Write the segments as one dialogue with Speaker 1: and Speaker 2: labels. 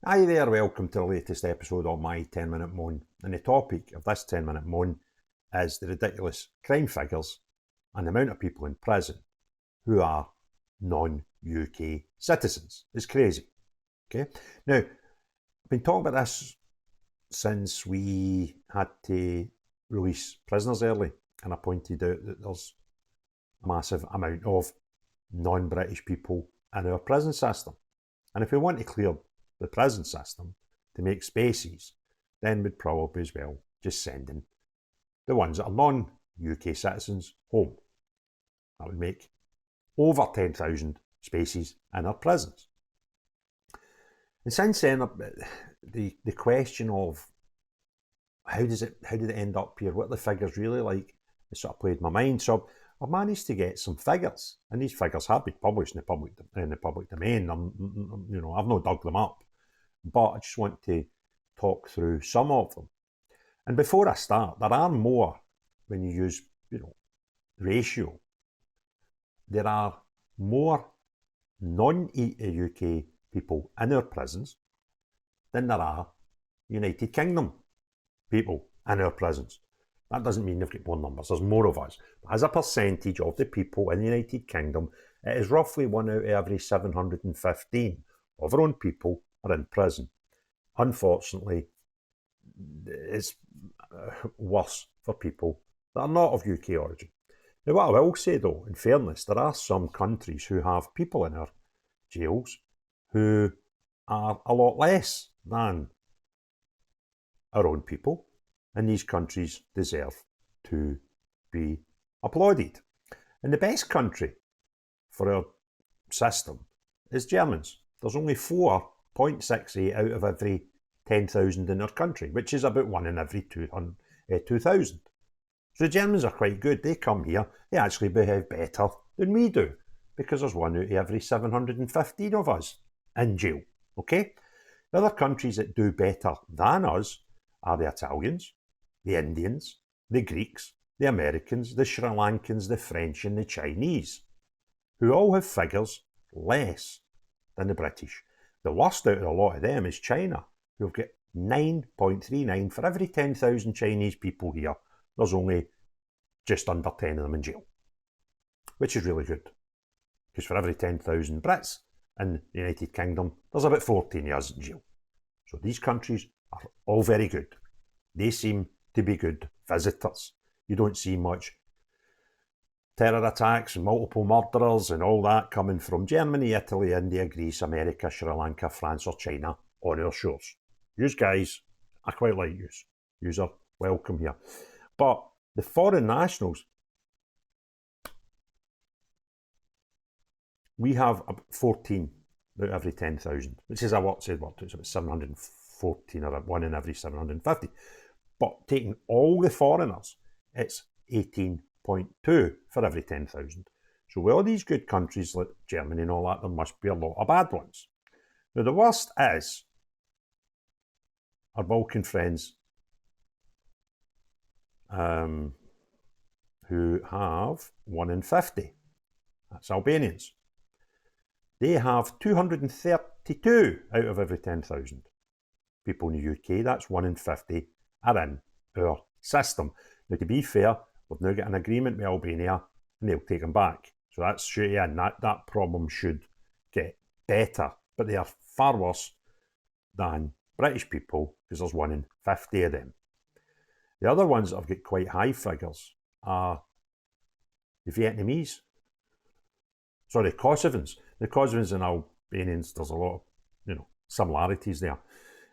Speaker 1: Hi there, welcome to the latest episode of my 10-minute moan. And the topic of this 10-minute moan is the ridiculous crime figures and the amount of people in prison who are non-UK citizens. It's crazy. Okay. Now, I've been talking about this since we had to release prisoners early, and I pointed out that there's a massive amount of non-British people in our prison system. And if we want to clear the prison system to make spaces, then we'd probably as well just send in the ones that are non-UK citizens home. That would make over 10,000 spaces in our prisons. And since then, the question of how did it end up here, what the figures really like, it sort of played my mind. So I've managed to get some figures, and these figures have been published in the public domain. I've not dug them up, but I just want to talk through some of them. And before I start, there are more when you use, ratio. There are more non-UK people in our prisons than there are United Kingdom people in our prisons. That doesn't mean they've got more numbers. There's more of us. But as a percentage of the people in the United Kingdom, it is roughly 1 out of every 715 of our own people are in prison. Unfortunately, it's worse for people that are not of UK origin. Now, what I will say though, in fairness, there are some countries who have people in our jails who are a lot less than our own people, and these countries deserve to be applauded. And the best country for our system is Germans. There's only 4.68 out of every 10,000 in our country, which is about 1 in every 2,000. So the Germans are quite good. They come here, they actually behave better than we do, because there's 1 out of every 715 of us in jail. Okay? The other countries that do better than us are the Italians, the Indians, the Greeks, the Americans, the Sri Lankans, the French, and the Chinese, who all have figures less than the British. The worst out of a lot of them is China, who've got 9.39 for every 10,000 Chinese people here. There's only just under 10 of them in jail, which is really good, because for every 10,000 Brits in the United Kingdom, there's about 14 years in jail. So these countries are all very good. They seem to be good visitors. You don't see much terror attacks and multiple murderers and all that coming from Germany, Italy, India, Greece, America, Sri Lanka, France or China on our shores. Yous guys, I quite like yous. Yous are welcome here. But the foreign nationals, we have 14 out of every 10,000, which is it's about 714 or 1 in every 750. But taking all the foreigners, it's 18.2 for every 10,000. So with all these good countries like Germany and all that, there must be a lot of bad ones. Now the worst is our Balkan friends, who have 1 in 50. That's Albanians. They have 232 out of every 10,000 people in the UK. That's 1 in 50 are in our system. Now, to be fair, we've now got an agreement with Albania and they'll take them back. So that's straight in. That problem should get better. But they are far worse than British people, because there's 1 in 50 of them. The other ones that have got quite high figures are the Vietnamese. Sorry, Kosovans. The Kosovans and Albanians, there's a lot of similarities there.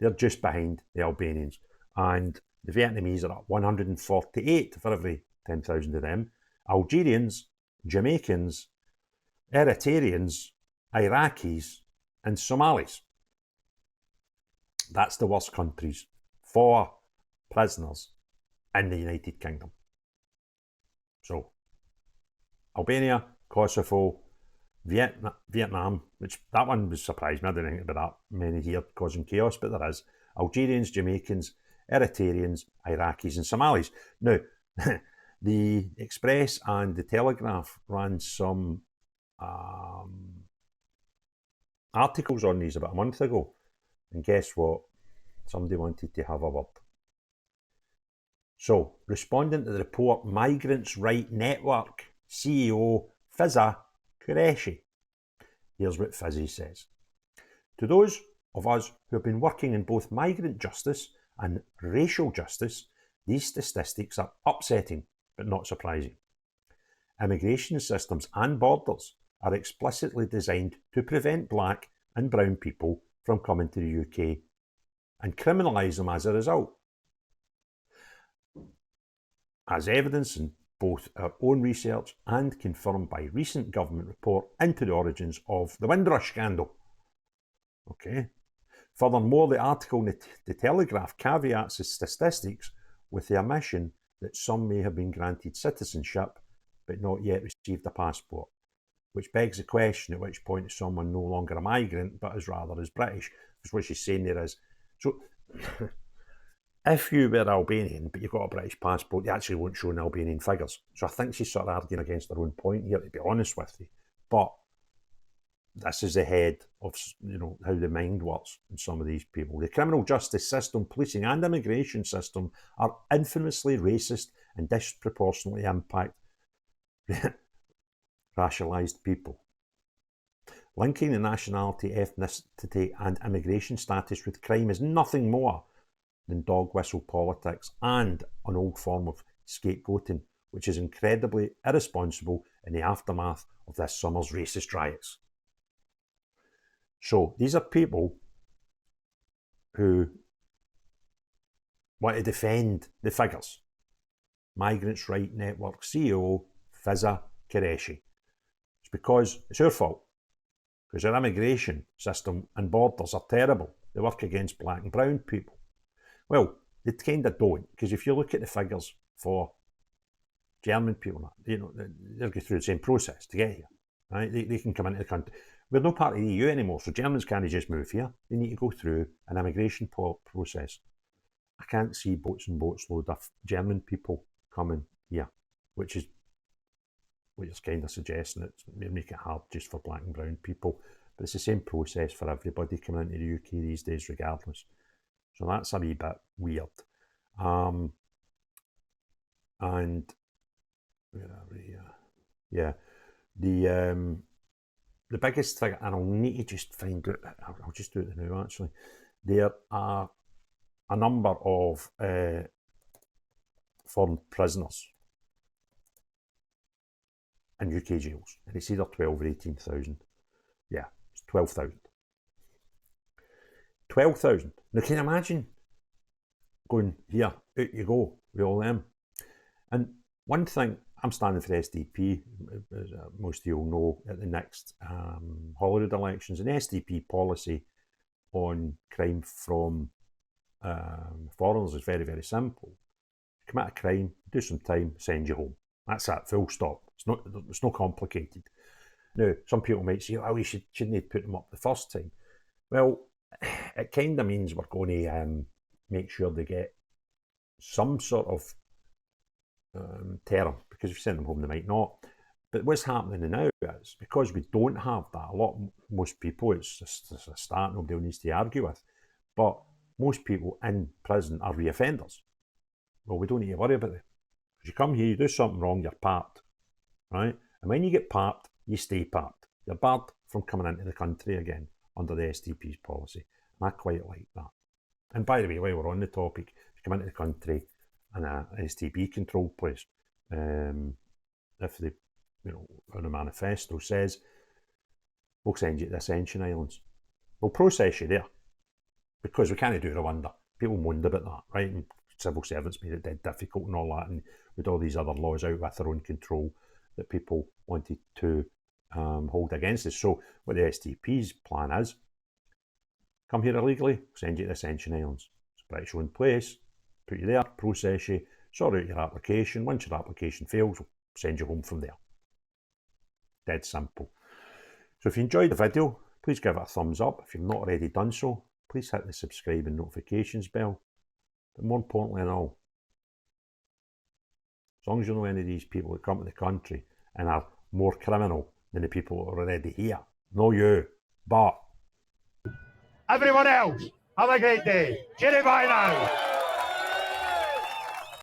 Speaker 1: They're just behind the Albanians. And the Vietnamese are at 148 for every 10,000 of them. Algerians, Jamaicans, Eritreans, Iraqis, and Somalis. That's the worst countries for prisoners in the United Kingdom. So, Albania, Kosovo, Vietnam, which that one was surprised me. I didn't think about that many here causing chaos, but there is. Algerians, Jamaicans, Eritreans, Iraqis and Somalis. Now, the Express and the Telegraph ran some articles on these about a month ago, And guess what? Somebody wanted to have a word. So, responding to the report, Migrants' Right Network CEO Fizza Qureshi. Here's what Fizzy says. To those of us who have been working in both migrant justice and racial justice, these statistics are upsetting but not surprising. Immigration systems and borders are explicitly designed to prevent black and brown people from coming to the UK and criminalise them as a result. As evidence in both our own research and confirmed by recent government report into the origins of the Windrush scandal. Okay. Furthermore, the article in the Telegraph caveats the statistics with the omission that some may have been granted citizenship but not yet received a passport, which begs the question at which point is someone no longer a migrant but is rather as British. Because what she's saying there is, so if you were Albanian but you've got a British passport, you actually won't show in Albanian figures. So I think she's sort of arguing against her own point here, to be honest with you. But this is ahead of, how the mind works in some of these people. The criminal justice system, policing and immigration system are infamously racist and disproportionately impact racialised people. Linking the nationality, ethnicity and immigration status with crime is nothing more than dog whistle politics and an old form of scapegoating, which is incredibly irresponsible in the aftermath of this summer's racist riots. So these are people who want to defend the figures. Migrants' Right Network CEO Fizza Qureshi. It's because it's our fault. Because our immigration system and borders are terrible. They work against black and brown people. Well, they kind of don't, because if you look at the figures for German people, they'll go through the same process to get here. Right? They can come into the country. We're not part of the EU anymore, so Germans can't just move here. They need to go through an immigration process. I can't see boats and boats load of German people coming here, which is kind of suggesting it's make it hard just for black and brown people. But it's the same process for everybody coming into the UK these days, regardless. So that's a wee bit weird. And where are we here? Yeah, the biggest thing, and I'll need to just find out, I'll just do it now actually, there are a number of foreign prisoners in UK jails, and it's either 12 or 18,000. Yeah, it's 12,000. 12,000. Now can you imagine going, here, out you go, with all them? And one thing, I'm standing for SDP, as most of you will know, at the next Holyrood elections. And the SDP policy on crime from foreigners is very, very simple. Commit a crime, do some time, send you home. That's it, full stop. It's not complicated. Now, some people might say, oh, we shouldn't have put them up the first time. Well, it kind of means we're going to make sure they get some sort of terror, because if you send them home, they might not. But what's happening now is, because we don't have that, most people, it's just a start nobody needs to argue with, but most people in prison are reoffenders. Well, we don't need to worry about it. Because you come here, you do something wrong, you're parked, right? And when you get parked, you stay parked. You're barred from coming into the country again under the SDP's policy. And I quite like that. And by the way, while we're on the topic, if you come into the country in a STB controlled place, if the on the manifesto says, we'll send you to the Ascension Islands. We'll process you there, because we can't do Rwanda. People moaned about that, right? And civil servants made it dead difficult and all that, and with all these other laws out with their own control that people wanted to hold against us. So what the SDP's plan is, come here illegally, send you to the Ascension Islands. It's a British owned place, put you there, process you, sort out your application. Once your application fails, we'll send you home from there. Dead simple. So if you enjoyed the video, please give it a thumbs up. If you've not already done so, please hit the subscribe and notifications bell. But more importantly than all, as long as you know any of these people that come to the country and are more criminal than the people that are already here, not you, but
Speaker 2: everyone else. Have a great day. Cheerio, bye now.